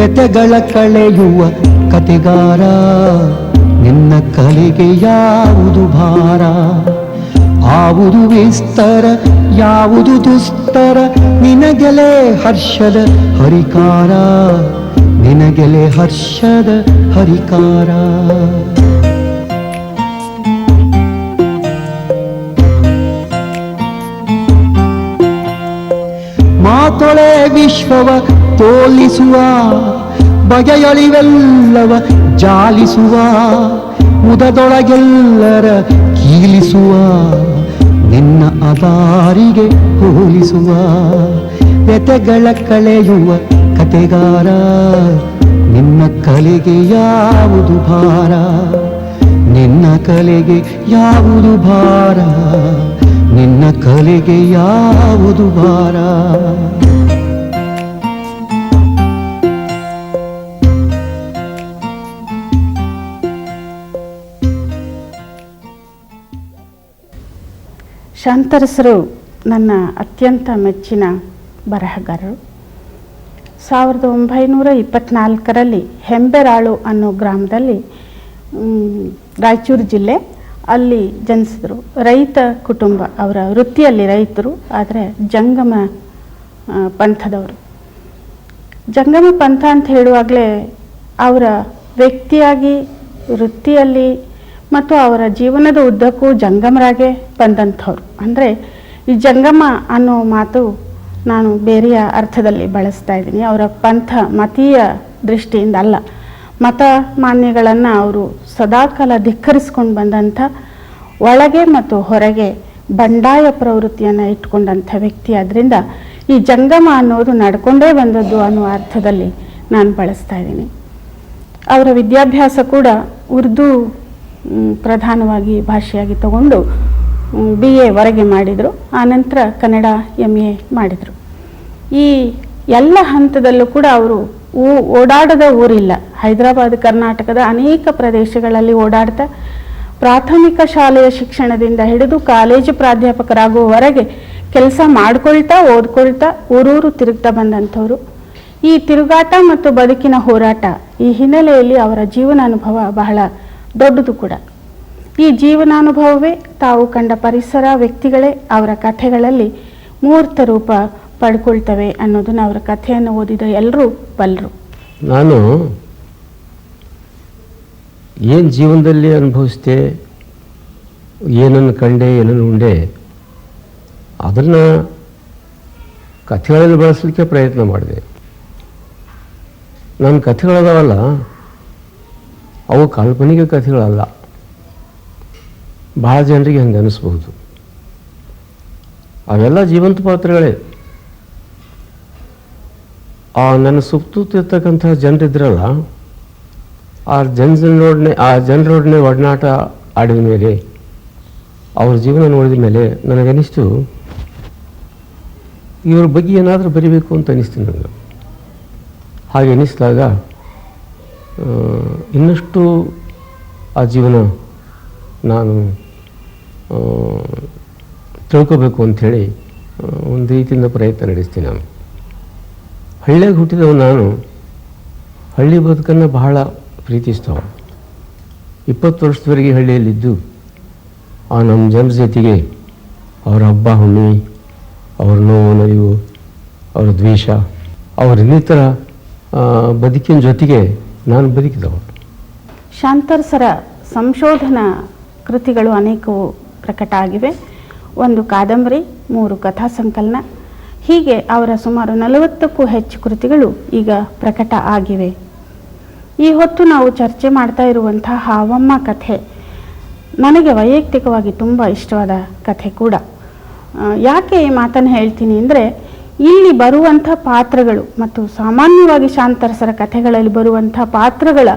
ವ್ಯಥೆಗಳ ಕಳೆಯುವ ಕತೆಗಾರ, ನಿನ್ನ ಕಲೆಗೆ ಯಾವುದು ಭಾರ, ಆವುದು ವಿಸ್ತರ ಯಾವುದು ದುಸ್ತರ, ನಿನಗೆಲೆ ಹರ್ಷದ ಹರಿಕಾರ, ನಿನಗೆಲೆ ಹರ್ಷದ ಹರಿಕಾರ. ಮಾತೊಳೆ ವಿಶ್ವವ ತೋಲಿಸುವ, ಬಗೆಯೊಳಿವೆಲ್ಲವ ಜಾಲಿಸುವ, ಮುದದೊಳಗೆಲ್ಲರ ಕೀಲಿಸುವ, ನಿನ್ನ ಅದಾರಿಗೆ ಹೋಲಿಸುವ. ವ್ಯಥೆಗಳ ಕಳೆಯುವ ಕತೆಗಾರ, ನಿನ್ನ ಕಲೆಗೆ ಯಾವುದು ಭಾರ, ನಿನ್ನ ಕಲೆಗೆ ಯಾವುದು ಭಾರ, ನಿನ್ನ ಕಲೆಗೆ ಯಾವುದು ಭಾರ. ಶಾಂತರಸರು ನನ್ನ ಅತ್ಯಂತ ಮೆಚ್ಚಿನ ಬರಹಗಾರರು. 1924ರಲ್ಲಿ ಹೆಂಬೆರಾಳು ಅನ್ನೋ ಗ್ರಾಮದಲ್ಲಿ, ರಾಯಚೂರು ಜಿಲ್ಲೆ, ಅಲ್ಲಿ ಜನಿಸಿದರು. ರೈತ ಕುಟುಂಬ, ಅವರ ವೃತ್ತಿಯಲ್ಲಿ ರೈತರು, ಆದರೆ ಜಂಗಮ ಪಂಥದವರು. ಜಂಗಮ ಪಂಥ ಅಂತ ಹೇಳುವಾಗಲೇ ಅವರ ವ್ಯಕ್ತಿಯಾಗಿ, ವೃತ್ತಿಯಲ್ಲಿ ಮತ್ತು ಅವರ ಜೀವನದ ಉದ್ದಕ್ಕೂ ಜಂಗಮರಾಗೆ ಬಂದಂಥವ್ರು. ಅಂದರೆ ಈ ಜಂಗಮ ಅನ್ನೋ ಮಾತು ನಾನು ಬೇರೆಯ ಅರ್ಥದಲ್ಲಿ ಬಳಸ್ತಾ ಇದ್ದೀನಿ. ಅವರ ಪಂಥ ಮತೀಯ ದೃಷ್ಟಿಯಿಂದ ಅಲ್ಲ, ಮತ ಮಾನ್ಯಗಳನ್ನು ಅವರು ಸದಾಕಾಲ ಧಿಕ್ಕರಿಸ್ಕೊಂಡು ಬಂದಂಥ, ಒಳಗೆ ಮತ್ತು ಹೊರಗೆ ಬಂಡಾಯ ಪ್ರವೃತ್ತಿಯನ್ನು ಇಟ್ಕೊಂಡಂಥ ವ್ಯಕ್ತಿ. ಆದ್ದರಿಂದ ಈ ಜಂಗಮ ಅನ್ನೋದು ನಡ್ಕೊಂಡೇ ಬಂದದ್ದು ಅನ್ನೋ ಅರ್ಥದಲ್ಲಿ ನಾನು ಬಳಸ್ತಾ ಇದ್ದೀನಿ. ಅವರ ವಿದ್ಯಾಭ್ಯಾಸ ಕೂಡ ಉರ್ದು ಪ್ರಧಾನವಾಗಿ ಭಾಷೆಯಾಗಿ ತಗೊಂಡು BA ವರೆಗೆ ಮಾಡಿದರು. ಆನಂತರ ಕನ್ನಡ MA ಮಾಡಿದರು. ಈ ಎಲ್ಲ ಹಂತದಲ್ಲೂ ಕೂಡ ಅವರು ಓಡಾಡದ ಊರಿಲ್ಲ. ಹೈದರಾಬಾದ್, ಕರ್ನಾಟಕದ ಅನೇಕ ಪ್ರದೇಶಗಳಲ್ಲಿ ಓಡಾಡ್ತಾ ಪ್ರಾಥಮಿಕ ಶಾಲೆಯ ಶಿಕ್ಷಣದಿಂದ ಹಿಡಿದು ಕಾಲೇಜು ಪ್ರಾಧ್ಯಾಪಕರಾಗುವವರೆಗೆ ಕೆಲಸ ಮಾಡ್ಕೊಳ್ತಾ ಓದ್ಕೊಳ್ತಾ ಊರೂರು ತಿರುಗ್ತಾ ಬಂದಂಥವ್ರು. ಈ ತಿರುಗಾಟ ಮತ್ತು ಬದುಕಿನ ಹೋರಾಟ, ಈ ಹಿನ್ನೆಲೆಯಲ್ಲಿ ಅವರ ಜೀವನಾನುಭವ ಬಹಳ ದೊಡ್ಡದು ಕೂಡ. ಈ ಜೀವನಾನುಭವವೇ ತಾವು ಕಂಡ ಪರಿಸರ, ವ್ಯಕ್ತಿಗಳೇ ಅವರ ಕಥೆಗಳಲ್ಲಿ ಮೂರ್ತ ರೂಪ ಪಡ್ಕೊಳ್ತವೆ ಅನ್ನೋದನ್ನು ಅವರ ಕಥೆಯನ್ನು ಓದಿದ ಎಲ್ಲರೂ ಬಲ್ಲರು. ನಾನು ಏನು ಜೀವನದಲ್ಲಿ ಅನುಭವಿಸಿದೆ, ಏನನ್ನು ಕಂಡೆ, ಏನನ್ನು ಉಂಡೆ, ಅದನ್ನು ಕಥೆಗಳಲ್ಲಿ ಬಳಸಲಿಕ್ಕೆ ಪ್ರಯತ್ನ ಮಾಡಿದೆ. ನನ್ನ ಕಥೆಗಳದಾವಲ್ಲ, ಅವು ಕಾಲ್ಪನಿಕ ಕಥೆಗಳಲ್ಲ. ಭಾಳ ಜನರಿಗೆ ಹಂಗೆ ಅನಿಸ್ಬಹುದು. ಅವೆಲ್ಲ ಜೀವಂತ ಪಾತ್ರಗಳೇ. ನನ್ನ ಸುತ್ತೂತಿರ್ತಕ್ಕಂಥ ಜನರಿದ್ರಲ್ಲ, ಆ ಜನರೊಡನೆ ಒಡನಾಟ ಆಡಿದ ಮೇಲೆ, ಅವ್ರ ಜೀವನ ನೋಡಿದ ಮೇಲೆ ನನಗನ್ನಿಸ್ತು, ಇವ್ರ ಬಗ್ಗೆ ಏನಾದರೂ ಬರಿಬೇಕು ಅಂತ ಅನಿಸ್ತು ನನಗೆ. ಹಾಗೆ ಅನ್ನಿಸಿದಾಗ ಇನ್ನಷ್ಟು ಆ ಜೀವನ ನಾನು ತಿಳ್ಕೋಬೇಕು ಅಂಥೇಳಿ ಒಂದು ರೀತಿಯಿಂದ ಪ್ರಯತ್ನ ನಡೆಸ್ತೀನಿ. ನಾನು ಹಳ್ಳಿಯಾಗಿ ಹುಟ್ಟಿದವ. ನಾನು ಹಳ್ಳಿ ಬದುಕನ್ನು ಬಹಳ ಪ್ರೀತಿಸ್ತವ. 20 ವರ್ಷದವರೆಗೆ ಹಳ್ಳಿಯಲ್ಲಿದ್ದು ಆ ನಮ್ಮ ಜನರ ಜೊತೆಗೆ ಅವರ ಹಬ್ಬ ಹುಣ್ಣಿಮೆ, ಅವ್ರ ನೋವು ನಲಿವು, ಅವರ ದ್ವೇಷ, ಅವರ ಇನ್ನಿತರ ಬದುಕಿನ ಜೊತೆಗೆ ನಾನು ಬದುಕಿದವ. ಶಾಂತರಸರ ಸಂಶೋಧನಾ ಕೃತಿಗಳು ಅನೇಕವು ಪ್ರಕಟ ಆಗಿವೆ. 1 ಕಾದಂಬರಿ, 3 ಕಥಾ ಸಂಕಲನ, ಹೀಗೆ ಅವರ ಸುಮಾರು 40ಕ್ಕೂ ಹೆಚ್ಚು ಕೃತಿಗಳು ಈಗ ಪ್ರಕಟ ಆಗಿವೆ. ಈ ಹೊತ್ತು ನಾವು ಚರ್ಚೆ ಮಾಡ್ತಾ ಇರುವಂಥ ಹಾವಮ್ಮ ಕಥೆ ನನಗೆ ವೈಯಕ್ತಿಕವಾಗಿ ತುಂಬ ಇಷ್ಟವಾದ ಕಥೆ ಕೂಡ. ಯಾಕೆ ಈ ಮಾತನ್ನು ಹೇಳ್ತೀನಿ ಅಂದರೆ, ಇಲ್ಲಿ ಬರುವಂಥ ಪಾತ್ರಗಳು ಮತ್ತು ಸಾಮಾನ್ಯವಾಗಿ ಶಾಂತರಸರ ಕಥೆಗಳಲ್ಲಿ ಬರುವಂಥ ಪಾತ್ರಗಳ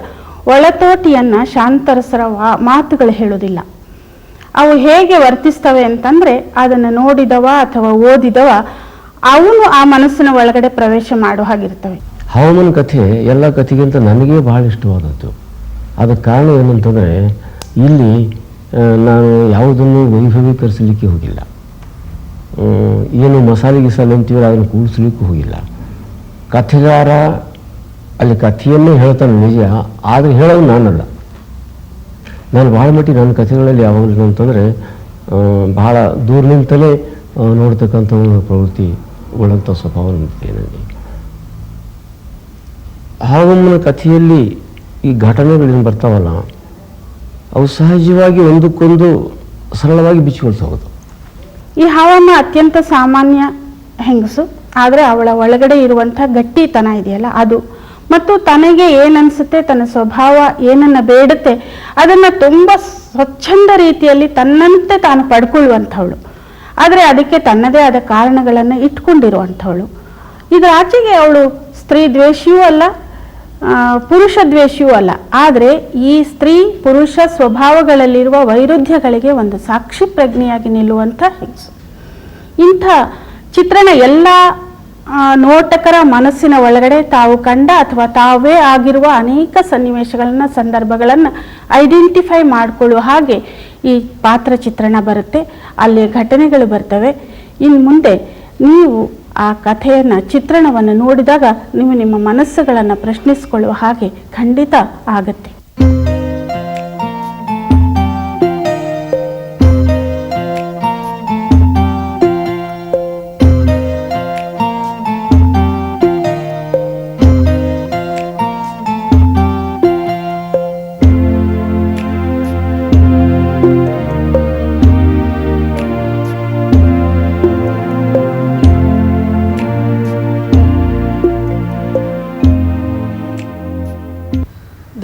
ಒಳತೋಟಿಯನ್ನು ಶಾಂತರಸರ ಮಾತುಗಳು ಹೇಳೋದಿಲ್ಲ. ಅವು ಹೇಗೆ ವರ್ತಿಸ್ತವೆ ಅಂತಂದರೆ, ಅದನ್ನು ನೋಡಿದವ ಅಥವಾ ಓದಿದವ ಅವನು ಆ ಮನಸ್ಸಿನ ಒಳಗಡೆ ಪ್ರವೇಶ ಮಾಡೋ ಹಾಗಿರ್ತವೆ. ಹವಾಮಾನ ಕಥೆ ಎಲ್ಲ ಕಥೆಗಿಂತ ನನಗೆ ಭಾಳ ಇಷ್ಟವಾದದ್ದು. ಅದಕ್ಕೆ ಕಾರಣ ಏನಂತಂದರೆ, ಇಲ್ಲಿ ನಾನು ಯಾವುದನ್ನು ವೈಭವೀಕರಿಸಲಿಕ್ಕೆ ಹೋಗಿಲ್ಲ, ಏನು ಮಸಾಲೆ ಗಿಸಾಲೆ ಅಂತೀವಿ ಅದನ್ನು ಕೂಡಿಸ್ಲಿಕ್ಕೂ ಹೋಗಿಲ್ಲ. ಕಥೆಗಾರ ಅಲ್ಲಿ ಕಥೆಯನ್ನೇ ಹೇಳ್ತಾನೆ ನಿಜ, ಆದರೆ ಹೇಳೋದು ನಾನಲ್ಲ. ನಾನು ಭಾಳ ಮಟ್ಟಿಗೆ ನನ್ನ ಕಥೆಗಳಲ್ಲಿ ಯಾವಾಗಲೂ ಅಂತಂದರೆ ಭಾಳ ದೂರ ನಿಂತಲೇ ನೋಡ್ತಕ್ಕಂಥ ಒಂದು ಪ್ರವೃತ್ತಿ ಉಳ್ಳಂಥ ಸ್ವಭಾವ ನಿಂತಿದೆ ನನಗೆ. ಹಾವಮ್ಮನ ಕಥೆಯಲ್ಲಿ ಈ ಘಟನೆಗಳೇನು ಬರ್ತಾವಲ್ಲ, ಅವು ಸಹಜವಾಗಿ ಒಂದಕ್ಕೊಂದು ಸರಳವಾಗಿ ಬಿಚ್ಚಿಕೊಳ್ಸೋದು. ಈ ಹಾವಮ್ಮ ಅತ್ಯಂತ ಸಾಮಾನ್ಯ ಹೆಂಗಸು, ಆದರೆ ಅವಳ ಒಳಗಡೆ ಇರುವಂಥ ಗಟ್ಟಿತನ ಇದೆಯಲ್ಲ ಅದು, ಮತ್ತು ತನಗೆ ಏನನ್ಸುತ್ತೆ, ತನ್ನ ಸ್ವಭಾವ ಏನನ್ನ ಬೇಡುತ್ತೆ ಅದನ್ನು ತುಂಬ ಸ್ವಚ್ಛಂದ ರೀತಿಯಲ್ಲಿ ತನ್ನಂತೆ ತಾನು ಪಡ್ಕೊಳ್ಳುವಂಥವಳು. ಆದರೆ ಅದಕ್ಕೆ ತನ್ನದೇ ಆದ ಕಾರಣಗಳನ್ನು ಇಟ್ಕೊಂಡಿರುವಂಥವಳು. ಇದರ ಆಚೆಗೆ ಅವಳು ಸ್ತ್ರೀ ದ್ವೇಷಿಯೂ ಅಲ್ಲ, ಪುರುಷ ದ್ವೇಷಿಯೂ ಅಲ್ಲ. ಆದರೆ ಈ ಸ್ತ್ರೀ ಪುರುಷ ಸ್ವಭಾವಗಳಲ್ಲಿರುವ ವೈರುಧ್ಯಗಳಿಗೆ ಒಂದು ಸಾಕ್ಷಿ ಪ್ರಜ್ಞೆಯಾಗಿ ನಿಲ್ಲುವಂಥ ಹೆಂಗಸು. ಇಂಥ ಚಿತ್ರಣ ಎಲ್ಲ ನೋಟಕರ ಮನಸ್ಸಿನ ಒಳಗಡೆ ತಾವು ಕಂಡ ಅಥವಾ ತಾವೇ ಆಗಿರುವ ಅನೇಕ ಸನ್ನಿವೇಶಗಳನ್ನು, ಸಂದರ್ಭಗಳನ್ನು ಐಡೆಂಟಿಫೈ ಮಾಡಿಕೊಳ್ಳುವ ಹಾಗೆ ಈ ಪಾತ್ರ ಚಿತ್ರಣ ಬರುತ್ತೆ, ಅಲ್ಲಿ ಘಟನೆಗಳು ಬರ್ತವೆ. ಇನ್ನು ಮುಂದೆ ನೀವು ಆ ಕಥೆಯನ್ನು, ಚಿತ್ರಣವನ್ನು ನೋಡಿದಾಗ ನೀವು ನಿಮ್ಮ ಮನಸ್ಸುಗಳನ್ನು ಪ್ರಶ್ನಿಸಿಕೊಳ್ಳುವ ಹಾಗೆ ಖಂಡಿತ ಆಗತ್ತೆ.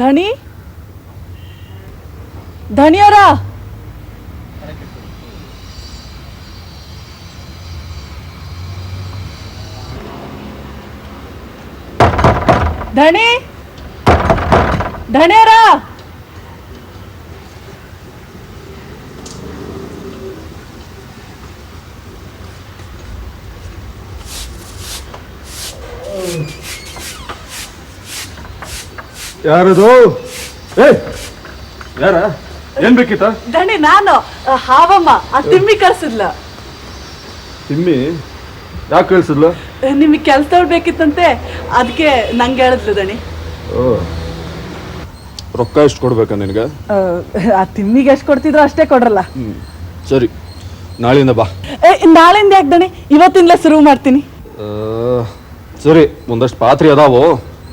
ಧಣಿ, ಧಣಿಯವರ, ಧಣಿ, ಧಣಿಯವರ, ಯಾರದು? ಯಾರ? ಏನ್ ಬೇಕಿತ್ತ? ಧಣಿ ನಾನು ಹಾವಮ್ಮ, ಆ ತಿಮ್ಮಿ ಕಳ್ಸಿದ್ಲ. ತಿಮ್ಮಿ ಯಾಕೆ ಕಳ್ಸಿದ್ಲ? ನಿಮಗೆ ಕೆಲ್ಸದವ್ರು ಬೇಕಿತ್ತಂತೆ, ಅದಕ್ಕೆ ನಂಗೆ ಹೇಳಿದ್ಲು ಧಣಿ. ರೊಕ್ಕ ಎಷ್ಟು ಕೊಡ್ಬೇಕಾ ನಿನಗೆ? ಆ ತಿಮ್ಮಿಗೆ ಎಷ್ಟು ಕೊಡ್ತಿದ್ರು ಅಷ್ಟೇ ಕೊಡ್ರಲ್ಲ. ಸರಿ, ನಾಳೆಯಿಂದ ಬಾ. ನಾಳೆಯಿಂದ ಯಾಕೆ ಧಣಿ, ಇವತ್ತಿಂದಲೇ ಶುರು ಮಾಡ್ತೀನಿ. ಸರಿ, ಒಂದಷ್ಟು ಪಾತ್ರೆ ಅದಾವು,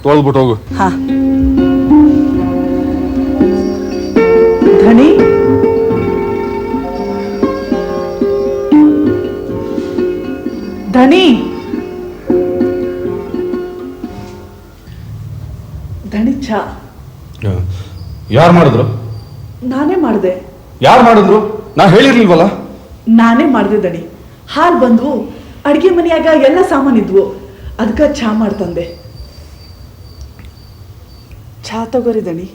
ತೊಳೆದ್ಬಿಟ್ಟು ಹೋಗು. ಹಾ ಧಣಿ, ಧಣಿ, ಧಣಿ ಚಾ. ಯಾರು ಮಾಡಿದ್ರು? ನಾನೇ ಮಾಡಿದೆ. ಯಾರು ಮಾಡಿದ್ರು? ನಾ ಹೇಳಿರ್ಲಿಲ್ವಲ್ಲ. ನಾನೇ ಮಾಡಿದೆ ಧಣಿ. ಹಾಲು ಬಂದ್ವು, ಅಡ್ಗೆ ಮನೆಯಾಗ ಎಲ್ಲ ಸಾಮಾನಿದ್ವು, ಅದಕ್ಕೆ ಚಾ ಮಾಡ್ತಂದೆ. ಚಾ ತಗೋರಿ ಧಣಿ.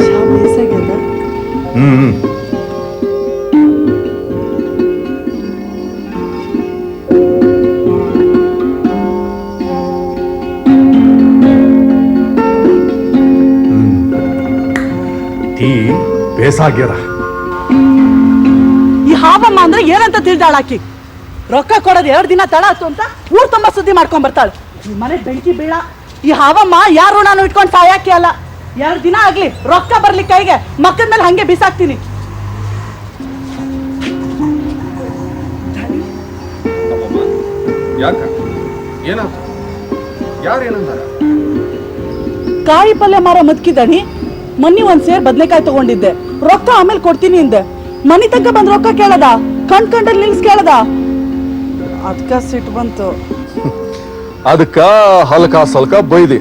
ಚಾ ಬೇಸಾಗ್ಯದ. ಟೀ ಬೇಸಾಗ್ಯದ. ಈ ಹಾವಮ್ಮ ಅಂದ್ರೆ ಏನಂತ ತಿಳಿದಾಳಾಕಿ. ರೊಕ್ಕ ಕೊಡೋದು 2 ದಿನ ತಡ ಆಯ್ತು ಅಂತ ಊರ್ ತುಂಬ ಸುದ್ದಿ ಮಾಡ್ಕೊಂಡ್ ಬರ್ತಾಳೆ. ಈ ಮನೆ ಬೆಂಕಿ ಬೀಳ. ಈ ಹಾವಮ್ಮ ಯಾರು ನಾನು ಇಟ್ಕೊಂಡು ಸಾಯಾಕಿ ಅಲ್ಲ. 2 ದಿನ ಆಗ್ಲಿ, ರೊಕ್ಕ ಬರ್ಲಿ ಕೈಗೆ, ಮಕ್ಕದ ಮೇಲೆ ಹಂಗೆ ಬಿಸಾಕ್ತೀನಿ. ಯಾಕ? ಏನಾಯ್ತು? ಯಾರೇನಂದಾರ? ಕಾಯಿ ಪಲ್ಯ ಮಾರ ಮದ್ಕಿದಣಿ. ಮೊನ್ನೆ 1 ಸೇರ್ ಬದನೆಕಾಯಿ ತಗೊಂಡಿದ್ದೆ, ರೊಕ್ಕ ಆಮೇಲೆ ಕೊಡ್ತೀನಿ ಹಿಂದೆ. ಮನಿ ತನಕ ಬಂದ್ ರೊಕ್ಕ ಕೇಳದ, ಕಂಡ್ರಲ್ಲಿ ನಿಲ್ಸ್ ಕೇಳದ. ಅದಕ್ಕ ಸಿಟ್ಟು ಬಂತು. ಅದಕ್ಕ ಹಲ್ಕ ಸಲ್ಕ ಬೈದಿ.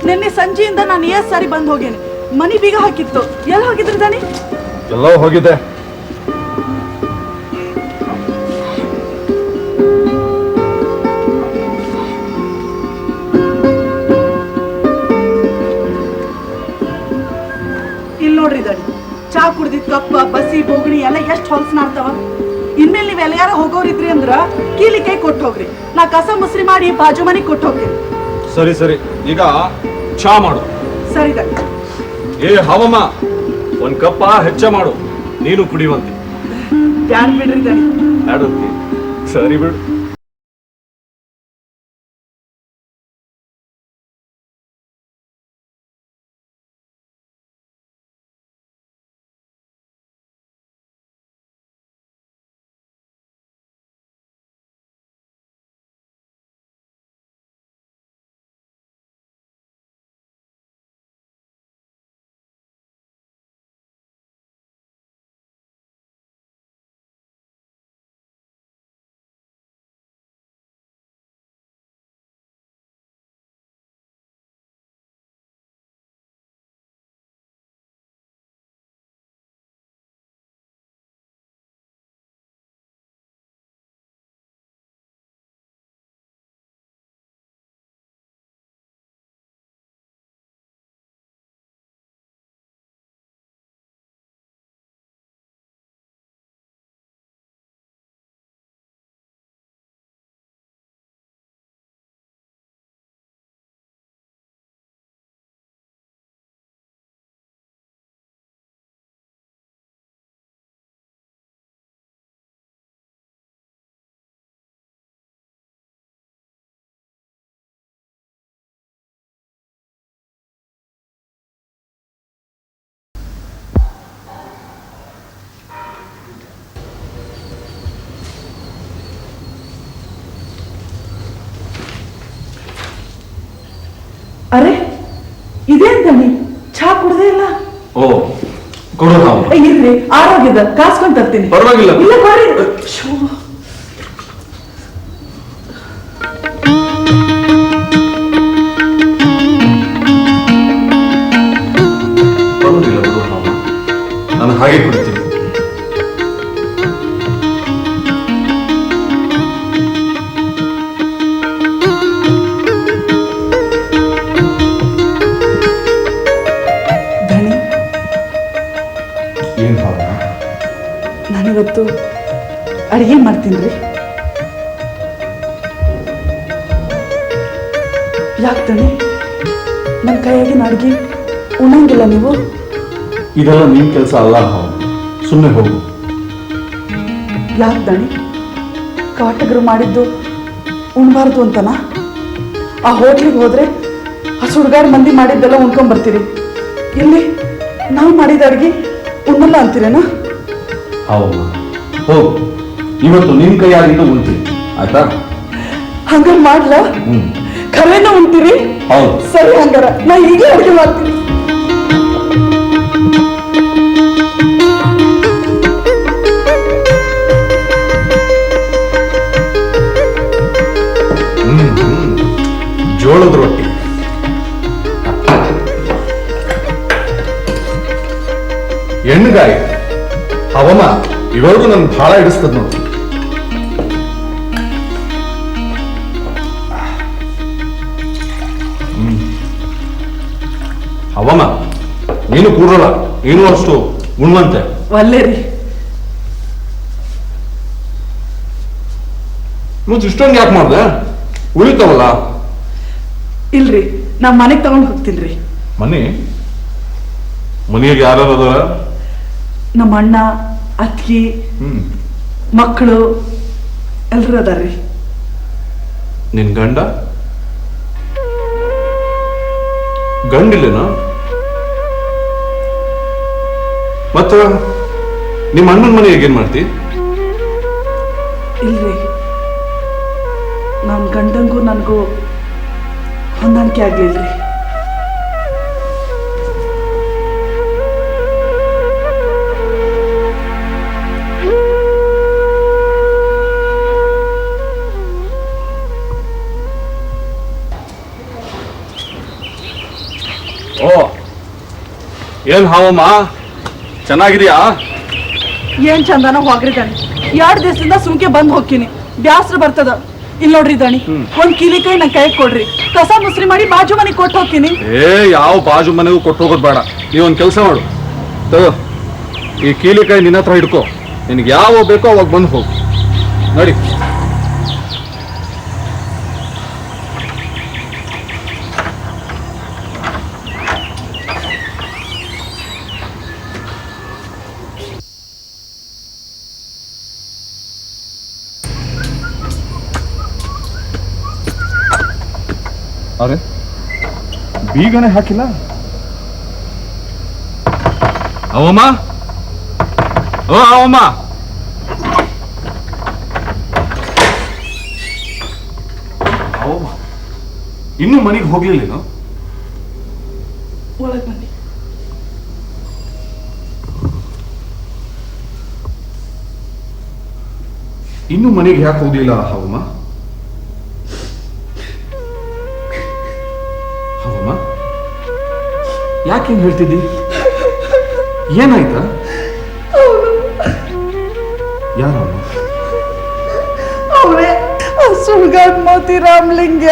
ನಿನ್ನೆ ಸಂಜೆಯಿಂದ ನಾನು 7 ಸಾರಿ ಬಂದ್ ಹೋಗೇನೆ. ಮನಿ ಬೀಗ ಹಾಕಿತ್ತು. ಎಲ್ಲಿ ಹೋಗಿದ್ರಿ ದಣಿ? ಎಲ್ಲೋ ಹೋಗಿದ್ದೆ. ಇಲ್ಲಿ ನೋಡ್ರಿ ದಣಿ, ಚಾ ಕುಡ್ದಿದ್ ಕಪ್ಪ, ಬಸಿ, ಬೋಗಣಿ ಎಲ್ಲ ಎಷ್ಟು ಹೊಲ್ಸ್ನಾಡ್ತಾವ. ಇನ್ಮೇಲೆ ನೀವ್ ಎಲ್ಲ ಯಾರ ಹೋಗೋರಿದ್ರಿ ಅಂದ್ರ ಕೀಲಿ ಕೈ ಕೊಟ್ಟು ಹೋಗ್ರಿ. ನಾ ಕಸ ಮುಸ್ರಿ ಮಾಡಿ ಬಾಜು ಮನೆಗೆ ಕೊಟ್ಟು ಹೋಗ್ತೀನಿ. ಸರಿ ಸರಿ, ಈಗ ಚಾ ಮಾಡು. ಸರಿ ದಣಿ. ಏ ಹಾವಮ್ಮ, ಒಂದ್ ಕಪ್ಪ ಹೆಚ್ಚ ಮಾಡು, ನೀನು ಕುಡಿಯುವಂತೆ. ಬ್ಯಾಡ್ ಬಿಡ್ರಿ ದಣಿ. ಆಡೋಕೆ ಸರಿ ಬಿಡು. ಅರೆ ಇದೇನ್ ದಣಿ, ಚಾ ಕುಡ್ದೇ ಇಲ್ಲ? ಓ ಕೊಡು ನಾವು. ಇರ್ರಿ, ಆರೋಗ್ಯದ ಕಾಸ್ಕೊಂಡ್ ತರ್ತೀನಿ. ಪರವಾಗಿಲ್ಲ. ಇಲ್ಲ ಕೊಡ್ರಿ. ಶೋ. ಪರವಾಗಿಲ್ಲ ಬಿಡು ನಾವು, ನಾನು ಹಾಗೆ ಕುಡಿತೀನಿ. ಏನ್ ಭಾವ? ನಾನಿವತ್ತು ಅಡಿಗೆ ಮಾಡ್ತೀನಿ ರೀ. ಯಾಕೆ ದಣಿ, ನನ್ನ ಕೈಯಾಗಿನ ಅಡ್ಗೆ ಉಣ್ಣಂಗಿಲ್ಲ ನೀವು? ಇದೆಲ್ಲ ನಿನ್ ಕೆಲಸ ಅಲ್ಲ ಭಾವ, ಸುಮ್ಮನೆ ಹೋಗು. ಯಾಕೆ ದಣಿ, ಕಾಟಗರು ಮಾಡಿದ್ದು ಉಣ್ಬಾರ್ದು ಅಂತನಾ? ಆ ಹೋಟ್ಲಿಗೆ ಹೋದ್ರೆ ಆ ಸುಡ್ಗಾಡ್ ಮಂದಿ ಮಾಡಿದ್ದೆಲ್ಲ ಉಣ್ಕೊಂಡ್ಬರ್ತೀರಿ, ಇಲ್ಲಿ ನಾವು ಮಾಡಿದ ಅಡ್ಗೆ ಉಣ್ಣಲ್ಲ ಅಂತೀರೇನಾ? ಹೌದು, ಹೋಗು. ಇವತ್ತು ನಿನ್ ಕೈಯಾಗಿಂದ ಉಣ್ತೀನಿ, ಆಯ್ತಾ? ಹಂಗಾರ ಮಾಡ್ಲ? ಖರೇನ ಉಣ್ತೀರಿ? ಹೌದು. ಸರಿ, ಹಂಗಾರ ನಾ ಈಗಲೇ ಅಡುಗೆ ಮಾಡ್ತೀನಿ. ಜೋಳದ ರೊಟ್ಟಿ, ಎಣ್ಣೆಗಾಯಿ, ಹವಮ ಇವೆರಡು ನನ್ಗೆ ಬಹಳ ಹಿಡಿಸ್ತದ ನೋಡಿ. ಹವಮ ನೀನು ಕೂಡಲ್ಲ, ನೀನು ಅಷ್ಟು ಉಣ್ವಂತೆ. ಒಲ್ಲೆ ರೀ. ಮತ್ತೆ ಇಷ್ಟೊಂದು ಯಾಕೆ ಮಾಡ್ದೆ? ಉಳಿತಾವಲ್ಲ. ಇಲ್ರಿ, ನಾ ಮನೆಗೆ ತಗೊಂಡ್ ಹೋಗ್ತೀನಿ. ಮನೆಗೆ ಯಾರು ಅದಾರ? ನಮ್ಮ ಅಣ್ಣ, ಅತ್ತಿ, ಮಕ್ಕಳು ಎಲ್ರು ಅದಾರ್ರಿ. ನಿನ್ ಗಂಡ ಗಂಡಿಲ್ಲೇನ? ಮತ್ತ ನಿಮ್ಮ ಅಣ್ಣನ ಮನೆಗೆ ಏನ್ ಮಾಡ್ತಿ? ಇಲ್ರಿ, ನನ್ನ ಗಂಡಂಗೂ ನನಗೂ ಹೊಂದಾಣಿಕೆ ಆಗ್ಲಿಲ್ರಿ. ಓ, ಏನ್ ಹಾವಮ್ಮ, ಚೆನ್ನಾಗಿದೆಯಾ? ಏನ್ ಚಂದನ ಹೋಗ್ರಿ ದಣಿ, 2 ದಿವಸದಿಂದ ಸುಮ್ಕೆ ಬಂದ್ ಹೋಗ್ತೀನಿ, ಬ್ಯಾಸ್ರ ಬರ್ತದ. ಇಲ್ಲಿ ನೋಡ್ರಿ ದಣಿ, ಒಂದ್ ಕೀಲಿಕಾಯಿ ನನ್ ಕೈ ಕೊಡ್ರಿ, ಕಸ ಮುಸ್ರಿ ಮಾಡಿ ಬಾಜು ಮನೆಗೆ ಕೊಟ್ಟು ಹೋಗ್ತೀನಿ. ಯಾವ ಬಾಜು ಮನೆಗೂ ಕೊಟ್ಟು ಹೋಗೋದು ಬೇಡ. ನೀವೊಂದು ಕೆಲಸ ಮಾಡು, ತಗೋ ಈ ಕೀಲಿಕಾಯಿ ನಿನ್ನ ಹತ್ರ ಹಿಡ್ಕೋ, ನಿನಗೆ ಯಾವ ಬೇಕೋ ಅವಾಗ ಬಂದು ಹೋಗು. ನೋಡಿ, ಅರೆ ಬೀಗನೆ ಹಾಕಿಲ್ಲ. ಅವಮ್ಮ, ಓ ಅವಮ್ಮ, ಅವಮ್ಮ ಇನ್ನೂ ಮನೆಗೆ ಹೋಗ್ಲಿಲ್ಲೇನು? ಒಳಗೆ ಬನ್ನಿ. ಇನ್ನೂ ಮನೆಗೆ ಯಾಕೆ ಹೋಗ್ಲಿಲ್ಲ ಅವಮ್ಮ? ಅವಮ್ಮ ಯಾಕೆ ಹಿಂಗ್ ಹೇಳ್ತಿದ್ದಿ? ಏನಾಯ್ತಾ? ಯಾರಮ್ಮ? ಅವರೇ ಸುಳ್ಗಾಡ್ ಮೋತಿ ರಾಮಲಿಂಗ.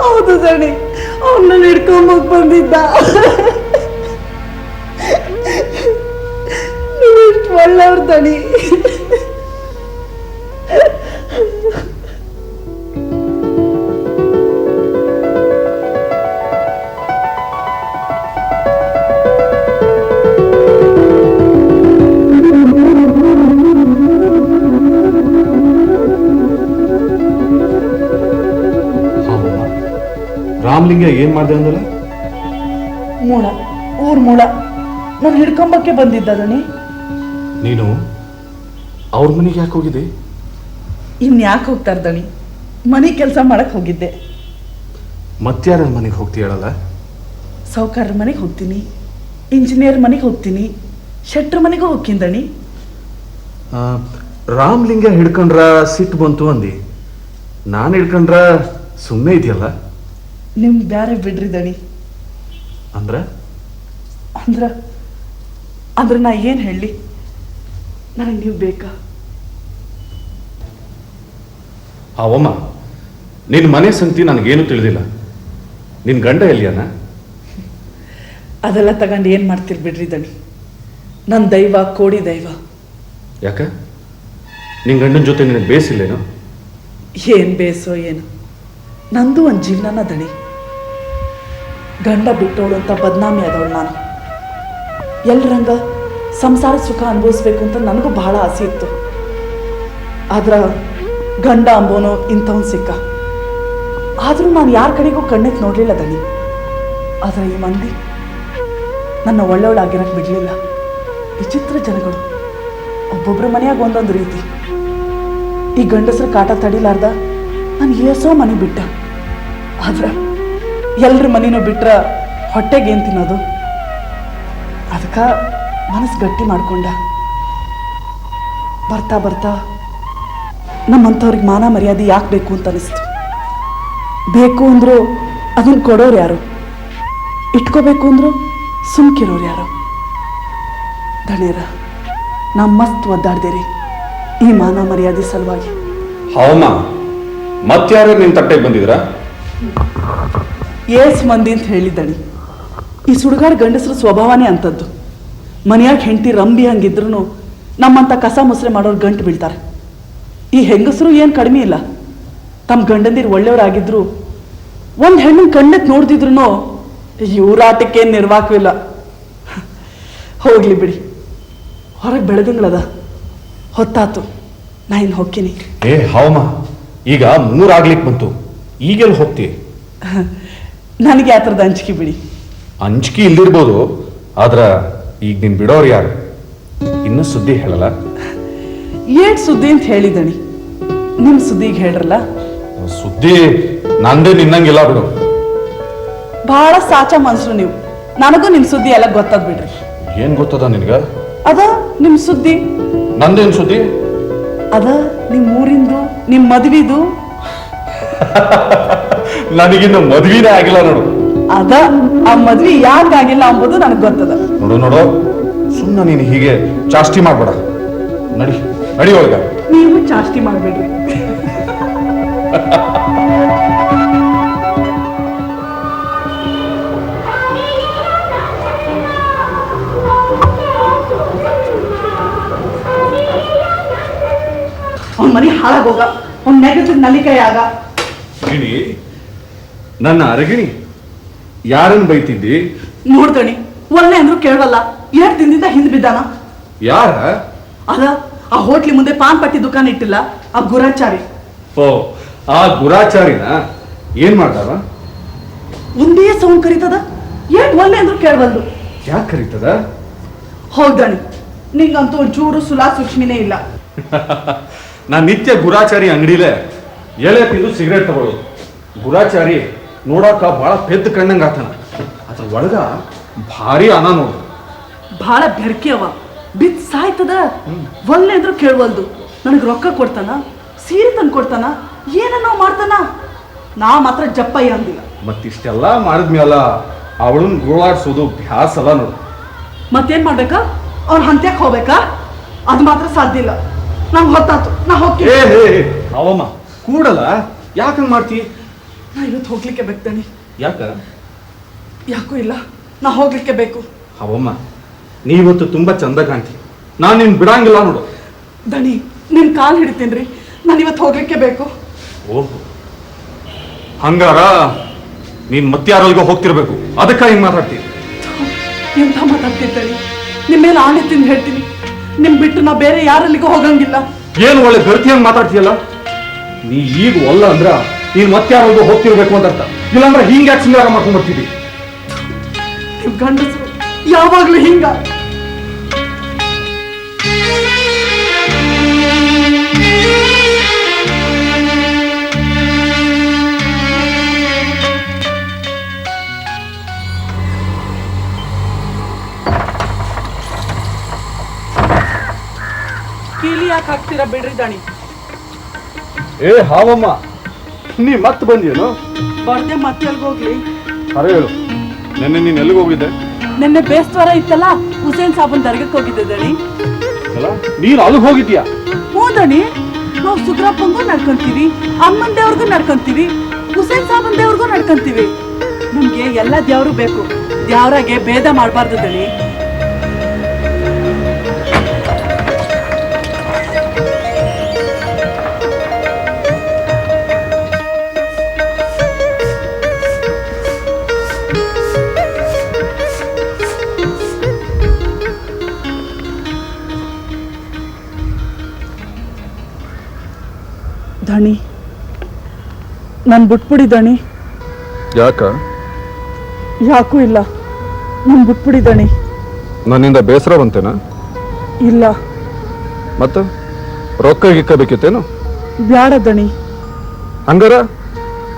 ಹೌದು ದಣಿ, ಅವನ್ನ ಹಿಡ್ಕೊಂಬೋಗ್ ಬಂದಿದ್ದ. ನೀವೆಷ್ಟು ಒಳ್ಳೆಯವ್ರ ದಣಿ. ರಾಮಲಿಂಗ ಏನ್ ಮಾಡ್ದೆ ಅಂದಲ್ಲ? ಮೂಳ, ಊರ್ ಮೂಳ ನಾನು ಹಿಡ್ಕೊಂಬಕ್ಕೆ ಬಂದಿದ್ದ ದಣಿ. ನೀನು ಅವ್ರ ಮನೆಗೆ ಯಾಕೆ ಹೋಗಿದ್ದೆ? ಇನ್ಯಾಕೆ ಹೋಗ್ತಾರ ದಣಿ, ಮನೆ ಕೆಲಸ ಮಾಡಕ್ ಹೋಗಿದ್ದೆ. ಮತ್ಯಾರ ಮನೆಗೆ ಹೋಗ್ತೀಯಲ್ಲ? ಸಾವುಕಾರರ ಮನೆಗೆ ಹೋಗ್ತೀನಿ, ಇಂಜಿನಿಯರ್ ಮನೆಗೆ ಹೋಗ್ತೀನಿ, ಶೆಟ್ರ ಮನೆಗೂ ಹೋಗ್ತೀನಿ ದಣಿ. ರಾಮಲಿಂಗ ಹಿಡ್ಕೊಂಡ್ರ ಸಿಟ್ಟು ಬಂತು ಅಂದಿ, ನಾನು ಹಿಡ್ಕೊಂಡ್ರ ಸುಮ್ಮನೆ ಇದೆಯಲ್ಲ? ನಿಮ್ ಬ್ಯಾರೆ ಬಿಡ್ರಿ ದಣಿ. ಅಂದ್ರ ಅಂದ್ರ ಅಂದ್ರ ನಾ ಏನ್ ಹೇಳಿ, ನನಗೆ ನೀವು ಬೇಕಾ? ಅವಮ್ಮ, ನಿನ್ನ ಮನೆ ಸಂಗತಿ ನನಗೇನು ತಿಳಿದಿಲ್ಲ. ನಿನ್ ಗಂಡ ಎಲ್ಲಿಯಾನ? ಅದೆಲ್ಲ ತಗೊಂಡು ಏನ್ ಮಾಡ್ತೀರಿ ಬಿಡ್ರಿ ದಣಿ. ನನ್ನ ದೈವ ಕೋಡಿ ದೈವ. ಯಾಕ ನಿನ್ ಗಂಡನ ಜೊತೆ ನಿನಗೆ ಬೇಸಿಲ್ಲೇನೋ? ಏನ್ ಬೇಸೋ ಏನು, ನಂದು ಒಂದು ಜೀವನನ ದಣಿ. ಗಂಡ ಬಿಟ್ಟೋಳು ಅಂತ ಬದನಾಮಿ ಆದವಳು ನಾನು. ಎಲ್ರಂಗ ಸಂಸಾರ ಸುಖ ಅನುಭವಿಸ್ಬೇಕು ಅಂತ ನನಗೂ ಬಹಳ ಆಸೆ ಇತ್ತು. ಆದ್ರ ಗಂಡ ಅಂಬೋನೋ ಇಂಥವನ್ ಸಿಕ್ಕ. ಆದ್ರೂ ನಾನು ಯಾರ ಕಡೆಗೂ ಕಣ್ಣೆತ್ ನೋಡ್ಲಿಲ್ಲ ದಣಿ. ಆದ್ರೆ ಈ ಮಂದಿ ನನ್ನ ಒಳ್ಳೆಯವಳಾಗಿರಕ್ ಬಿಡ್ಲಿಲ್ಲ. ವಿಚಿತ್ರ ಜನಗಳು, ಒಬ್ಬೊಬ್ರ ಮನೆಯಾಗ ಒಂದೊಂದು ರೀತಿ. ಈ ಗಂಡಸ್ರ ಕಾಟ ತಡಿಲಾರ್ದ ನಾನು ಏಸೋ ಮನೆ ಬಿಟ್ಟ. ಆದ್ರ ಎಲ್ರ ಮನೇನೂ ಬಿಟ್ರ ಹೊಟ್ಟೆಗೆ ಏನ್ ತಿನ್ನೋದು? ಅದಕ್ಕ ಮನಸ್ಸು ಗಟ್ಟಿ ಮಾಡ್ಕೊಂಡ. ಬರ್ತಾ ಬರ್ತಾ ನಮ್ಮಂಥವ್ರಿಗೆ ಮಾನ ಮರ್ಯಾದೆ ಯಾಕೆ ಬೇಕು ಅಂತ ಅನಿಸ್ತು. ಬೇಕು ಅಂದ್ರು ಅದನ್ನ ಕೊಡೋರು ಯಾರು, ಇಟ್ಕೋಬೇಕು ಅಂದ್ರು ಸುಮ್ಕಿರೋರು ಯಾರು? ದಣಿಯರ, ನಾ ಮಸ್ತ್ ಒದ್ದಾಡ್ದೇರಿ ಈ ಮಾನ ಮರ್ಯಾದೆ ಸಲುವಾಗಿ. ಅವಮ್ಮ, ಮತ್ಯಾರ ನಿನ್ ತಟ್ಟೆಗೆ ಬಂದಿದ್ರ? ಏಸ್ ಮಂದಿ ಅಂತ ಹೇಳಿದ್ದಣಿ. ಈ ಸುಡುಗಾಡ ಗಂಡಸರ ಸ್ವಭಾವನೇ ಅಂಥದ್ದು. ಮನೆಯಾಗ ಹೆಂಡತಿ ರಂಬಿ ಹಂಗಿದ್ರು ನಮ್ಮಂತ ಕಸ ಮೊಸರೆ ಮಾಡೋರು ಗಂಟು ಬೀಳ್ತಾರೆ. ಈ ಹೆಂಗಸರು ಏನು ಕಡಿಮೆ ಇಲ್ಲ. ತಮ್ಮ ಗಂಡಂದಿರು ಒಳ್ಳೆಯವರಾಗಿದ್ರು ಒಂದು ಹೆಣ್ಣು ಕಣ್ಣೆತ್ ನೋಡ್ದಿದ್ರು ಇವ್ರಾಟಕ್ಕೆ ನಿರ್ವಾಕವಿಲ್ಲ. ಹೋಗ್ಲಿ ಬಿಡಿ, ಹೊರಗೆ ಬೆಳೆದಂಗಳದ ಹೊತ್ತಾತು, ನಾ ಇನ್ನು ಹೋಗ್ತೀನಿ. ಏ ಹವಮ, ಈಗ 3 ಆಗ್ಲಿಕ್ಕೆ ಬಂತು, ಈಗೆಲ್ಲ ಹೋಗ್ತಿ? ನನಗೆ ಆ ಥರದ ಅಂಜಿಕೆ ಬಿಡಿ. ಅಂಜಿಕೆ ಇಲ್ದಿರ್ಬೋದು, ಆದ್ರ ಈಗ ನೀನ್ ಬಿಡೋರು ಯಾರು? ಇನ್ನು ಸುದ್ದಿ ಹೇಳಲ್ಲ? ಏಟ್ ಸುದ್ದಿ ಅಂತ ಹೇಳಿದಣಿ, ನಿಮ್ಮ ಸುದ್ದಿಗೆ ಹೇಳ್ರಲ್ಲ. ಸುದ್ದಿ ನಂದೇ ನಿನ್ನಂಗಿಲ್ಲ ಬಿಡು. ಬಹಳ ಸಾಚ ಮನ್ಸರು ನೀವು. ನನಗೂ ನಿಮ್ಮ ಸುದ್ದಿ ಎಲ್ಲ ಗೊತ್ತದ ಬಿಡ್ರಿ. ಏನ್ ಗೊತ್ತದ ನಿನ್ಗ? ಅದ ನಿಮ್ಮ ಸುದ್ದಿ. ನಂದೇನ್ ಸುದ್ದಿ? ಅದ ನಿಮ್ಮ ಊರಿಂದು, ನಿಮ್ಮ ಮದ್ವಿದು. ನನಗಿನ್ನು ಮದ್ವಿನೇ ಆಗಿಲ್ಲ ನೋಡು. ಅದ ಆ ಮದ್ವಿ ಯಾಕಾಗಿಲ್ಲ ಅಂಬುದು ನನಗೆ ಗೊತ್ತದ. ನೋಡು ಸುಮ್ಮನೆ ನೀನು ಹೀಗೆ ಚಾಷ್ಟಿ ಮಾಡ್ಬೇಡ. ನಡಿ ನಡಿ ಒಳಗ. ನೀವು ಚಾಷ್ಟಿ ಮಾಡ್ಬೇಡ್ರಿ. ಅವನ ಮನೆ ಹಾಳಾಗೋಗ, ಅವ್ನ ನೆಗದ ನಲಿಕಾಯಿ ಆಗ. ಗಿಣಿ, ನನ್ನ ಅರಗಿಣಿ, ಯಾರನ್ನು ಬೈತಿದ್ದಿ? ನೋಡ್ದಣಿ, ಒಳ್ಳೆ ಅಂದ್ರು ಕೇಳವಲ್ಲ. 2 ದಿನದಿಂದ ಹಿಂದ್ ಬಿದ್ದಾನ. ಯಾರ? ಅದ ಆ ಹೋಟ್ಲಿ ಮುಂದೆ ಪಾನ್ ಪಟ್ಟಿ ದುಕಾನ್ ಇಟ್ಟಿಲ್ಲ ಆ ಗುರಾಚಾರಿ. ಓ, ಆ ಗುರಾಚಾರಿನ ಏನ್ ಮಾಡ್ದಾವ? ಒಂದೇ ಸೌಂಡ್ ಕರೀತದ, ಏನ್ ಒಲ್ಲೆ ಅಂದ್ರು ಕೇಳಬಲ್ದು. ಯಾಕೆ ಕರೀತದ? ಹೌದಣಿ, ನಿಂಗಂತೂ ಒಂಚೂರು ಸುಲಾ ಸೂಕ್ಷ್ಮಿನೇ ಇಲ್ಲ. ನಾನ್ ನಿತ್ಯ ಗುರಾಚಾರಿ ಅಂಗಡಿಲೇ ಎಲೆ ತಿಂದು ಸಿಗರೇಟ್ ತಗೊಳ್ಳೋದು. ಗುರಾಚಾರಿ ನೋಡಾಕ ಬಹಳ ಪೆದ್ದ ಕಣ್ಣಂಗ ಆತನ, ಅದ್ರ ಒಳಗ ಭಾರಿ ಅನ ನೋಡು. ಬಹಳ ಬೆರ್ಕಿ ಅವ, ಬಿತ್ ಸಾಯ್ತದ. ಒಲ್ಲೆ ಅಂದ್ರು ಕೇಳವಲ್ದು. ನನಗ್ ರೊಕ್ಕ ಕೊಡ್ತಾನ, ಸೀರೆ ತಂದು ಕೊಡ್ತಾನ, ಏನನ್ನೋ ಮಾಡ್ತಾನ. ನಾ ಮಾತ್ರ ಜಪ್ಪಯ್ಯ ಅಂದಿಲ್ಲ. ಮತ್ತಿಷ್ಟೆಲ್ಲ ಮಾಡಿದ್ಮೇಲ ಅವಳನ್ನ ಗೋಳಾಡ್ಸೋದು ಭ್ಯಾಸ ಅಲ್ಲ ನೋಡು. ಮತ್ತೇನ್ ಮಾಡ್ಬೇಕಾ? ಅವ್ರ ಹಂತ್ಯಾಕ್ ಹೋಗ್ಬೇಕಾ? ಅದು ಮಾತ್ರ ಸಾಧ್ಯ ಇಲ್ಲ. ನಂಗೆ ಹೊತ್ತಾತು, ನಾ ಹೋಗ್ತೀನಿ. ಅವಮ್ಮ ಕೂಡಲ್ಲ, ಯಾಕಂಗ್ ಮಾಡ್ತಿ? ನಾ ಇವತ್ತು ಹೋಗ್ಲಿಕ್ಕೆ ಬೇಕ್ತಾನೆ. ಯಾಕ? ಯಾಕೂ ಇಲ್ಲ, ನಾ ಹೋಗ್ಲಿಕ್ಕೆ ಬೇಕು. ಅವಮ್ಮ ನೀವತ್ತು ತುಂಬಾ ಚಂದ ಕಾಣ್ತಿ, ನಾನು ನಿನ್ ಬಿಡಂಗಿಲ್ಲ ನೋಡು. ದಣಿ, ನಿನ್ ಕಾಲ್ ಹಿಡಿತೀನ್ರಿ, ನಾನು ಇವತ್ತು ಹೋಗ್ಲಿಕ್ಕೆ ಬೇಕು. ಓಹೋ, ಹಂಗಾರ ನೀನ್ ಮತ್ತಾರಲ್ಗೋ ಹೋಗ್ತಿರ್ಬೇಕು, ಅದಕ್ಕ ಹಿಂಗ್ ಮಾತಾಡ್ತೀನಿ. ಎಂತ ಮಾತಾಡ್ತಿರ್ತಾನೆ? ನಿಮ್ಮ ಮೇಲೆ ಆಣೆ ತಿಂದು ಹೇಳ್ತೀನಿ, ನಿಮ್ ಬಿಟ್ಟು ನಾ ಬೇರೆ ಯಾರಲ್ಲಿಗೂ ಹೋಗಂಗಿಲ್ಲ. ಏನು ಒಳ್ಳೆ ಗರ್ತಿ ಹಂಗ್ ಮಾತಾಡ್ತೀಯಲ್ಲ? ನೀ ಈಗ ಒಲ್ಲ ಅಂದ್ರ ನೀನ್ ಮತ್ತಾರಲ್ಗೋ ಹೋಗ್ತಿರ್ಬೇಕು ಅಂತ ಅರ್ಥ. ಇಲ್ಲಾಂದ್ರೆ ಹಿಂಗ್ ಯಾಕೆ ಸಿಂಗಾರ ಮಾಡ್ಕೊಂಡ್ ಬರ್ತಿದ್ದಿ? ನೀವು ಗಂಡಸರು ಯಾವಾಗ್ಲೂ ಹಿಂಗ. ಕೀಲಿ ಯಾಕೆ ಹಾಕ್ತೀರಾ ಬಿಡ್ರಿ ದಣಿ. ಏ ಹಾವಮ್ಮ, ನೀ ಮತ್ ಬಂದೇನು? ಬರ್ದೆ ಮತ್ತೆ ಎಲ್ಗ್ ಹೋಗ್ಲಿ? ಅರೆ ಹೇಳು, ನೆನ್ನೆ ನೀನ್ ಎಲ್ಲಿಗೆ ಹೋಗಿದ್ದೆ? ನಿನ್ನೆ ಬೇಸ್ವಾರ ಇತ್ತಲ್ಲ, ಹುಸೇನ್ ಸಾಬನ್ ದರ್ಗಕ್ಕೆ ಹೋಗಿದ್ದೆ ದಣಿ. ಅಲ್ಲ, ನೀನ್ ಅಲ್ಲಿಗೆ ಹೋಗಿದ್ಯಾ? ಹ್ಞೂ ದಣಿ, ನಾವು ಸುಗ್ರಪ್ಪಂಗೂ ನಡ್ಕೊಂತೀವಿ, ಅಮ್ಮನ್ ದೇವ್ರಿಗೂ ನಡ್ಕೊಂತೀವಿ, ಹುಸೇನ್ ಸಾಬನ್ ದೇವ್ರಿಗೂ ನಡ್ಕೊಂತೀವಿ. ನಮ್ಗೆ ಎಲ್ಲ ದೇವ್ರು ಬೇಕು, ದೇವ್ರಾಗೆ ಭೇದ ಮಾಡಬಾರ್ದು ದಣಿ. ದಣಿ, ನನ್ ಬಿಟ್ಬಿಡಿ ದಣಿ. ಯಾಕ? ಯಾಕೂ ಇಲ್ಲ, ನನ್ ಬಿಟ್ಬಿಡಿ ದಣಿ. ನನ್ನಿಂದ ಬೇಸರ ಬಂತೇನ? ಇಲ್ಲ. ಮತ್ತ ರೊಕ್ಕ ಗಿಕ್ಕ ಬೇಕಿತ್ತೇನು? ಬ್ಯಾಡ ದಣಿ. ಹಂಗಾರ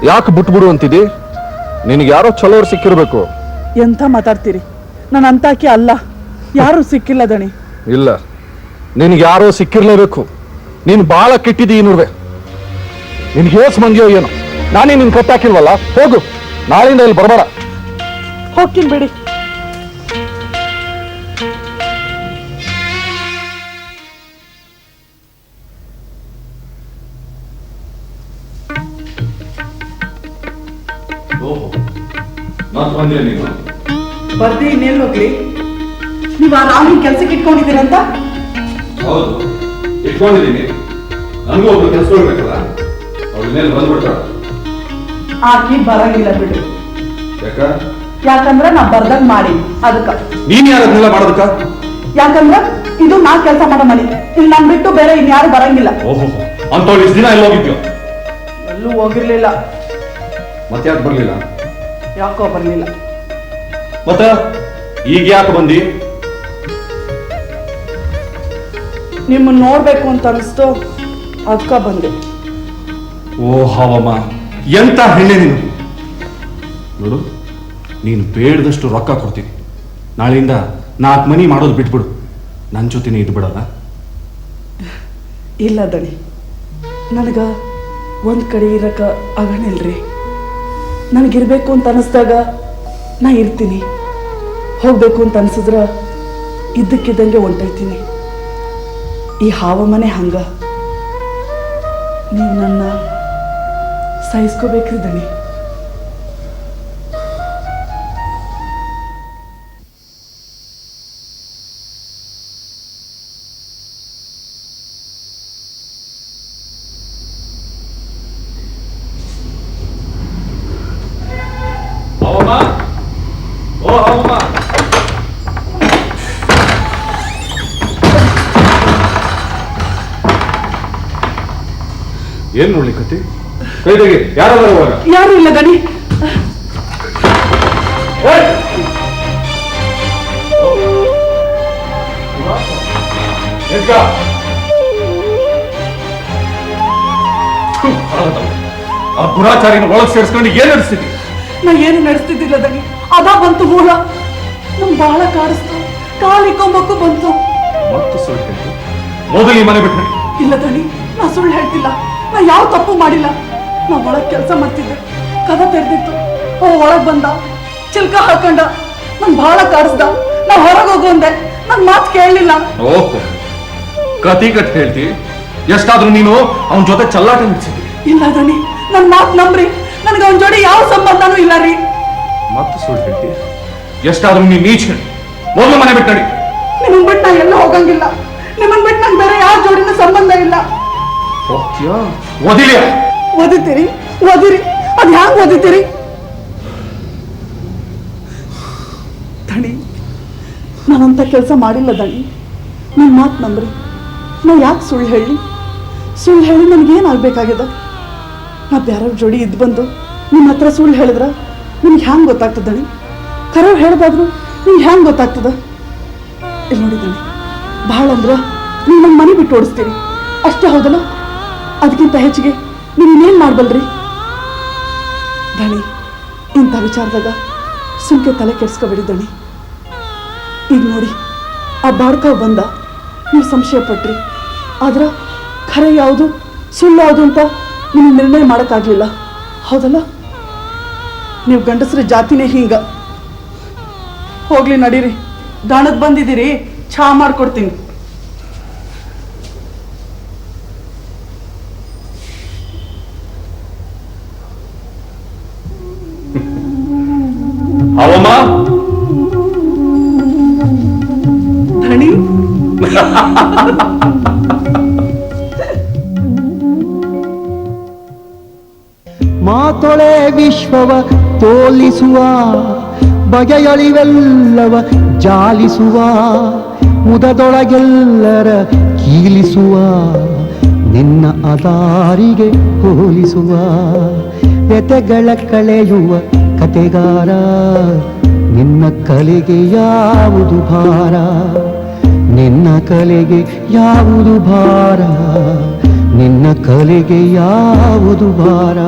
ಯಾಕೆ ಬಿಟ್ಬಿಡು ಅಂತಿದಿ? ನಿನಗೆ ಯಾರೋ ಚಲೋರು ಸಿಕ್ಕಿರ್ಬೇಕು. ಎಂತ ಮಾತಾಡ್ತೀರಿ? ನಾನು ಅಂತಾಕಿ ಅಲ್ಲ, ಯಾರು ಸಿಕ್ಕಿಲ್ಲ ದಣಿ. ಇಲ್ಲ, ನಿನಗೆ ಯಾರೋ ಸಿಕ್ಕಿರ್ಲೇಬೇಕು. ನೀನು ಬಹಳ ಕೆಟ್ಟಿದ್ದೀ ನೋಡ್ವೆ. ನಿನ್ಗೆ ಹೇಸ್ ಮಂದಿಯೋ ಏನೋ, ನಾನೇ ನಿನ್ ಕಟ್ಟಾಕಿಲ್ವಲ್ಲ. ಹೋಗು, ನಾಳೆಯಿಂದ ಇಲ್ಲಿ ಬರಬೇಡ. ಹೋಗ್ತೀನಿ ಬಿಡಿ. ಬರ್ದಿ ಇನ್ನೇನು ಹೋಗ್ಲಿ? ನೀವು ಆ ರಾಮನ್ ಕೆಲ್ಸಕ್ಕೆ ಇಟ್ಕೊಂಡಿದ್ದೀರಂತ? ಹೌದು, ಇಟ್ಕೊಂಡಿದ್ದೀನಿ. ನನಗೂ ಒಬ್ರು ಕೆಲಸ ಕೊಡ್ಬೇಕಲ್ಲ, ಅವ್ರ ಮೇಲೆ ಬಂದ್ಬಿಡ್ತಾಳ. ಆಕಿ ಬರಂಗಿಲ್ಲ ಬಿಡು. ಯಾಕ? ಯಾಕಂದ್ರ ನಾ ಬರ್ದಂಗ್ ಮಾಡಿ ಅದಕ್ಕ. ನೀನ್ ಯಾರನ್ನೆಲ್ಲ ಮಾಡೋದಕ್ಕ? ಯಾಕಂದ್ರ ಇದು ನಾ ಕೆಲಸ ಮಾಡೋ ಮನೆ, ಇಲ್ಲಿ ನನ್ ಬಿಟ್ಟು ಬೇರೆ ಇನ್ಯಾರು ಬರಂಗಿಲ್ಲ. ಓಹೋ, ಅಂತವ್ರು ಇಷ್ಟು ದಿನ ಎಲ್ಲಿ ಹೋಗಿದ್ಯೋ? ಎಲ್ಲೂ ಹೋಗಿರ್ಲಿಲ್ಲ. ಮತ್ತೆ ಯಾಕೆ ಬರ್ಲಿಲ್ಲ? ಯಾಕೋ ಬರ್ಲಿಲ್ಲ. ಮತ್ತ ಈಗ ಯಾಕೆ ಬಂದಿ? ನಿಮ್ಮನ್ನ ನೋಡ್ಬೇಕು ಅಂತ ಅನಿಸ್ತು, ಅದಕ್ಕ ಬಂದೆ. ಓ ಹಾವಮ್ಮ, ಎಂತ ಹೆಣ್ಣೆ ನೀನು! ನೋಡು, ನೀನು ಬೇಡದಷ್ಟು ರೊಕ್ಕ ಕೊಡ್ತೀನಿ. ನಾಳೆಯಿಂದ 4 ಮನಿ ಮಾಡೋದು ಬಿಟ್ಬಿಡು, ನನ್ನ ಜೊತೆನೇ ಇದು ಬಿಡಲ್ಲ. ಇಲ್ಲ ದಣಿ, ನನಗ ಒಂದ್ ಕಡೆ ಇರಕ ಆಗಣಿಲ್ರಿ. ನನಗಿರ್ಬೇಕು ಅಂತ ಅನಿಸ್ದಾಗ ನಾ ಇರ್ತೀನಿ, ಹೋಗ್ಬೇಕು ಅಂತ ಅನ್ಸಿದ್ರ ಇದ್ದಕ್ಕಿದ್ದಂಗೆ ಹೊಂಟೈತೀನಿ. ಈ ಹಾವಮನೆ ಹಂಗ, ನೀವು ನನ್ನ ಸಹಿಸ್ಕೋಬೇಕ್ರಿ ದಣಿ. ಏನ್ ನೋಡ್ಲಿಕ್ಕತ್ತಿ? ಕೈದಿಗೆ ಯಾರು ಬರುವಾಗ ಯಾರು ಇಲ್ಲ ದಣಿ. ಆ ಗುರಾಚಾರಿನ ಒಳಗೆ ಸೇರಿಸ್ಕೊಂಡು ಏನ್ ನಡೆಸ್ತಿದ್ವಿ? ನಾ ಏನು ನಡೆಸ್ತಿದ್ದಿಲ್ಲ ದಣಿ. ಅದ ಬಂತು ಮೂಲ. ನಮ್ ಬಹಳ ಕಾಡಿಸ್ತು, ಕಾಲಿಕೊಂಬಕ್ಕೂ ಬಂತು. ಮತ್ತು ಸುಳ್ಳು ಹೇಳ್ತು. ಮೊದಲು ಈ ಮನೆ ಬಿಟ್ಟು ಇಲ್ಲ ದಣಿ, ನಾ ಸುಳ್ಳು ಹೇಳ್ತಿಲ್ಲ. ನಾ ಯಾವ ತಪ್ಪು ಮಾಡಿಲ್ಲ. ನಾ ಒಳಗ್ ಕೆಲಸ ಮಾಡ್ತಿದ್ದೆ, ಕದ ತೆರೆದಿತ್ತು. ಒಳಗ್ ಬಂದ, ಚಿಲ್ಕ ಹಾಕೊಂಡ, ನನ್ ಬಹಳ ಕಾಡಿಸ್ದ. ನಾ ಹೊರಗೆ ಹೋಗು ಅಂದೆ, ನನ್ ಮಾತು ಕೇಳಲಿಲ್ಲ. ಓಹೋ, ಕತಿ ಕಟ್ ಹೇಳ್ತಿ. ಎಷ್ಟಾದ್ರೂ ನೀನು ಅವನ ಜೊತೆ ಚಲ್ಲಾಟ ನಡೆಸಿದ್ವಿ. ಇಲ್ಲ ದಣಿ, ನನ್ ಮಾತು ನಂಬ್ರಿ. ನನ್ಗೆ ಅವನ ಜೋಡಿ ಯಾವ ಸಂಬಂಧನೂ ಇಲ್ಲ ರೀ. ಮತ್ತೆ ಸುಳ್ಳು ಹೇಳ್ತಿ. ಎಷ್ಟಾದ್ರೂ ನೀನ್ ನೀಚ್ ಹೇಳಿ. ಮೊದಲು ಮನೆ ಬಿಟ್ಟು ನಡಿ. ನಿಮ್ಮನ್ ಬಿಟ್ಟು ನಾ ಎಲ್ಲ ಹೋಗಂಗಿಲ್ಲ. ನಿಮ್ಮನ್ ಬಿಟ್ಟು ನಂಗೆ ಬೇರೆ ಯಾವ ಜೋಡಿನ ಸಂಬಂಧ ಇಲ್ಲ. ಹೋಗ್ತೀಯಾ? ಓದಿಲಿಯಾ? ಓದಿತೀರಿ, ಓದಿರಿ. ಅದ್ ಹ್ಯಾಂಗ ಓದಿತೀರಿ ದಣಿ? ನಾನಂತ ಕೆಲಸ ಮಾಡಿಲ್ಲ ದಣಿ. ನನ್ನ ಮಾತು ನಂಬ್ರಿ. ನಾ ಯಾಕೆ ಸುಳ್ಳು ಹೇಳಿ? ಸುಳ್ಳು ಹೇಳಿ ನನಗೇನಾಗಬೇಕಾಗ್ಯದ? ನಾ ಬೇರೆಯವ್ರ ಜೋಡಿ ಇದ್ದು ಬಂದು ನಿಮ್ಮ ಹತ್ರ ಸುಳ್ಳು ಹೇಳಿದ್ರ ನಿಮ್ಗೆ ಹ್ಯಾಂಗೆ ಗೊತ್ತಾಗ್ತದ ದಣಿ? ಕರೆ ಹೇಳ್ದಾದ್ರು ನಿಮ್ಗೆ ಹ್ಯಾಂಗೆ ಗೊತ್ತಾಗ್ತದ? ಇಲ್ಲಿ ನೋಡಿ ದಣಿ, ಭಾಳ ಅಂದ್ರ ನೀವು ನನ್ನ ಮನೆ ಬಿಟ್ಟು ಓಡಿಸ್ತೀರಿ ಅಷ್ಟೇ, ಹೌದಲ್ಲ? ಅದಕ್ಕಿಂತ ಹೆಚ್ಚಿಗೆ ನೀವು ಇನ್ನೇನು ಮಾಡಬಲ್ರಿ ದಣಿ? ಇಂಥ ವಿಚಾರದಾಗ ಸುಮ್ಕೆ ತಲೆ ಕೆಡ್ಸ್ಕೊಬೇಡಿ ದಣಿ. ಈಗ ನೋಡಿ, ಆ ಬಾಡ್ಕಾವ್ ಬಂದ, ನೀವು ಸಂಶಯ ಪಟ್ರಿ. ಆದ್ರೆ ಖರೆ ಯಾವುದು ಸುಳ್ಳು ಯಾವುದು ಅಂತ ನೀವು ನಿರ್ಣಯ ಮಾಡೋಕ್ಕಾಗಲಿಲ್ಲ, ಹೌದಲ್ಲ? ನೀವು ಗಂಡಸ್ರ ಜಾತಿನೇ ಹಿಂಗ. ಹೋಗ್ಲಿ ನಡೀರಿ, ದಾಣದ್ ಬಂದಿದ್ದೀರಿ, ಚಹಾ ಮಾಡ್ಕೊಡ್ತೀನಿ. ಅವಮ್ಮ ಧಣಿ, ಮಾತೊಳೆ ವಿಶ್ವವ ತೋಲಿಸುವ, ಬಗೆಯಳಿವೆಲ್ಲವ ಜಾಲಿಸುವ, ಮುದದೊಳಗೆಲ್ಲರ ಕೀಲಿಸುವ, ನಿನ್ನ ಅದಾರಿಗೆ ಹೋಲಿಸುವ, ವ್ಯತೆಗಳ ಕಳೆಯುವ ಕತೆಗಾರ, ನಿನ್ನ ಕಲೆಗೆ ಯಾವುದು ಭಾರ, ನಿನ್ನ ಕಲೆಗೆ ಯಾವುದು ಭಾರ, ನಿನ್ನ ಕಲೆಗೆ ಯಾವುದು ಭಾರ.